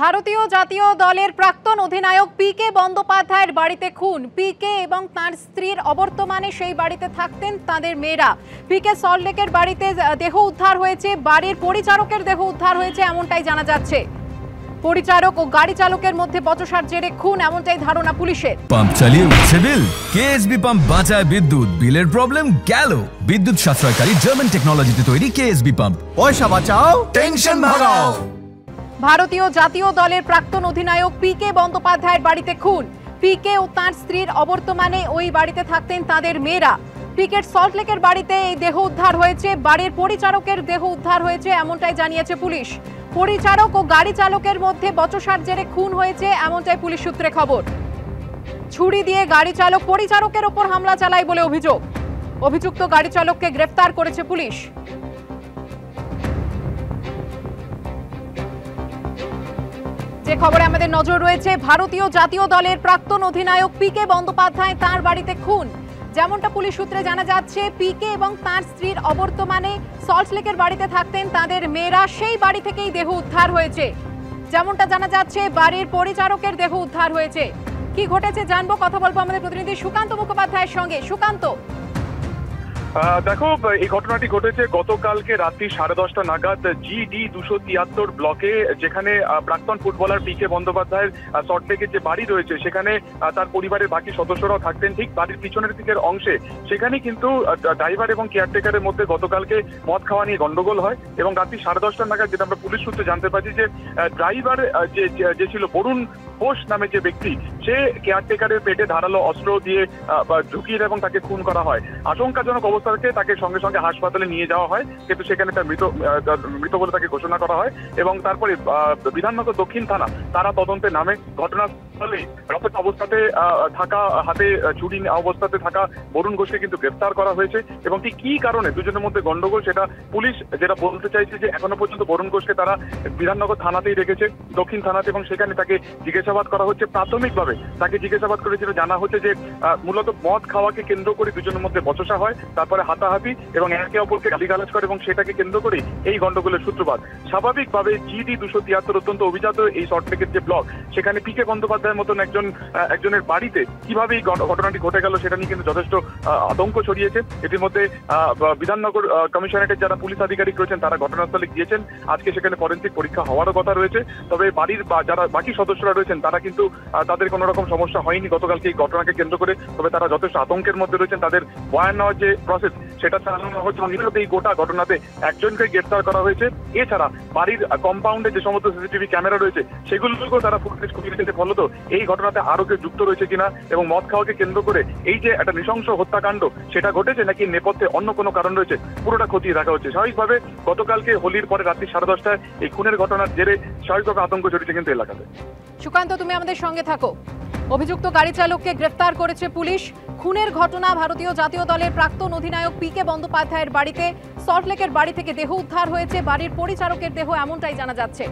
ভারতীয় জাতীয় দলের প্রাক্তন অধিনায়ক পিকে বন্দ্যোপাধ্যায়ের বাড়িতে খুন। পিকে এবং তার স্ত্রীর অবর্তমানে সেই বাড়িতে থাকতেন তাদের মেয়েরা। পিকে সল্টলেকের বাড়িতে দেহ উদ্ধার হয়েছে, বাড়ির পরিচারকের দেহ উদ্ধার হয়েছে এমনটাই জানা যাচ্ছে। পরিচারক ও গাড়ি চালকের মধ্যে বচসার জেরে খুন এমনটাই ধারণা পুলিশের। পাম্প চালিয়ে উঠছে বিল, কেএসবি পাম্প বাঁচায় বিদ্যুৎ, বিলের প্রবলেম গেল। বিদ্যুৎ সাশ্রয়কারী জার্মান টেকনোলজিতে তৈরি কেএসবি পাম্প। পয়সা বাঁচাও, টেনশন ভাগাও। ভারতীয় জাতীয় দলের প্রাক্তন অধিনায়ক পিকে বন্দ্যোপাধ্যায়ের বাড়িতে খুন। পিকে ও তার স্ত্রীর অবর্তমানে ওই বাড়িতে থাকতেন তাদের মেয়েরা। পিকের সল্টলেকের বাড়িতে এই দেহ উদ্ধার হয়েছে, বাড়ির পরিচারকের দেহ উদ্ধার হয়েছে এমনটাই জানিয়েছে পুলিশ। পরিচারক ও গাড়ি চালকের মধ্যে বচসার জেরে খুন হয়েছে এমনটাই পুলিশ সূত্রে খবর। ছুরি দিয়ে গাড়ি চালক পরিচারকের ওপর হামলা চালায় বলে অভিযোগ। অভিযুক্ত গাড়ি চালককে গ্রেফতার করেছে পুলিশ। যে খবরে আমাদের নজর রয়েছে, ভারতীয় জাতীয় দলের প্রাক্তন অধিনায়ক পিকে বন্দ্যোপাধ্যায় তার বাড়িতে খুন। যেমনটা পুলিশ সূত্রে জানা যাচ্ছে, পিকে এবং তার স্ত্রীর অবর্তমানে সল্টলেকের বাড়িতে থাকতেন তাদের মেয়েরা, সেই বাড়ি থেকেই দেহ উদ্ধার হয়েছে। যেমনটা জানা যাচ্ছে, বাড়ির পরিচারকের দেহ উদ্ধার হয়েছে। কি ঘটেছে জানবো, কথা বলবো আমাদের প্রতিনিধি সুকান্ত মুখোপাধ্যায়ের সঙ্গে। সুকান্ত, দেখো, এই ঘটনাটি ঘটেছে গতকালকে রাত্রি 10:30 নাগাদ GD 273 ব্লকে, যেখানে প্রাক্তন ফুটবলার পিকে বন্দ্যোপাধ্যায়ের সল্টলেকের যে বাড়ি রয়েছে সেখানে তার পরিবারের বাকি সদস্যরাও থাকতেন ঠিক বাড়ির পিছনের দিকের অংশে। সেখানে কিন্তু ড্রাইভার এবং কেয়ারটেকারের মধ্যে গতকালকে মদ খাওয়া নিয়ে গন্ডগোল হয় এবং রাত্রি 10:30 নাগাদ, যেটা আমরা পুলিশ সূত্রে জানতে পারছি, যে ড্রাইভার যে ছিল বরুণ ঘোষ নামে যে ব্যক্তি, সে কেয়ারটেকারের পেটে ধারালো অস্ত্র দিয়ে ঢুকিয়ে এবং তাকে খুন করা হয়। আশঙ্কাজনক অবস্থা থেকে তাকে সঙ্গে সঙ্গে হাসপাতালে নিয়ে যাওয়া হয়, কিন্তু সেখানে তার মৃত বলে তাকে ঘোষণা করা হয় এবং তারপরে বিধাননগর দক্ষিণ থানা তারা তদন্তে নামে। ঘটনাস্থলে রক্তাক্ত অবস্থাতে থাকা, হাতে ছুরি অবস্থাতে থাকা বরুণ ঘোষকে কিন্তু গ্রেফতার করা হয়েছে এবং ঠিক কি কারণে দুজনের মধ্যে গন্ডগোল সেটা পুলিশ যেটা বলতে চাইছে, যে এখনো পর্যন্ত বরুণ ঘোষকে তারা বিধাননগর থানাতেই রেখেছে, দক্ষিণ থানাতে, এবং সেখানে তাকে জিজ্ঞাসাবাদ করা হচ্ছে। প্রাথমিকভাবে তাকে জিজ্ঞাসাবাদ করেছিল, জানা হচ্ছে যে মূলত মদ খাওয়াকে কেন্দ্র করে দুজনের মধ্যে বচসা হয়, তারপরে হাতাহাতি এবং একে অপরকে গালিগালাজ করে এবং সেটাকে কেন্দ্র করে এই গন্ডগোলের সূত্রপাত। স্বাভাবিকভাবে GD 273 অত্যন্ত অভিজাত এই সল্টলেকের যে ব্লক, সেখানে পিকে বন্দ্যোপাধ্যায়ের মতন একজনের বাড়িতে কিভাবে এই ঘটনাটি ঘটে গেল সেটা নিয়ে কিন্তু যথেষ্ট আতঙ্ক ছড়িয়েছে। এটির মধ্যে বিধাননগর কমিশনারেটের যারা পুলিশ আধিকারিক রয়েছেন তারা ঘটনাস্থলে গিয়েছেন। আজকে সেখানে ফরেনসিক পরীক্ষা হওয়ারও কথা রয়েছে। তবে বাড়ির যারা বাকি সদস্যরা রয়েছেন তারা কিন্তু তাদের কোনো রকম সমস্যা হয়নি গতকালকে এই ঘটনাকে কেন্দ্র করে। তবে তারা যথেষ্ট আতঙ্কের মধ্যে রয়েছেন। তাদের বয়ান নেওয়ার যে প্রসেস সেটা চালানো হচ্ছে। এই গোটা ঘটনাতে একজনকে গ্রেফতার করা হয়েছে। এছাড়া বাড়ির কম্পাউন্ডে যে সমস্ত সিসিটিভি ক্যামেরা রয়েছে সেগুলোকেও তারা ফুটেজ খুঁজে নিতে, ফলত এই ঘটনাতে আরো কেউ যুক্ত রয়েছে কিনা এবং মদ খাওয়াকে কেন্দ্র করে এই যে একটা নৃশংস হত্যাকাণ্ড সেটা ঘটেছে নাকি নেপথ্যে অন্য কোনো কারণ রয়েছে পুরোটা খতিয়ে দেখা হচ্ছে। স্বাভাবিকভাবে গতকালকে হোলির পরে রাত্রি 10:30 এই খুনের ঘটনার জেরে স্বাভাবিকভাবে আতঙ্ক জড়িয়েছে কিন্তু এলাকাতে। সুকান্ত, তুমি আমাদের সঙ্গে থাকো। অভিযুক্ত গাড়ি চালককে গ্রেফতার করেছে পুলিশ। খুনের ঘটনা ভারতীয় জাতীয় দলের প্রাক্তন অধিনায়ক পিকে বন্দ্যোপাধ্যায়ের বাড়িতে, সল্টলেকের বাড়ি থেকে দেহ উদ্ধার হয়েছে, বাড়ির পরিচারকের দেহ এমনটাই জানা যাচ্ছে।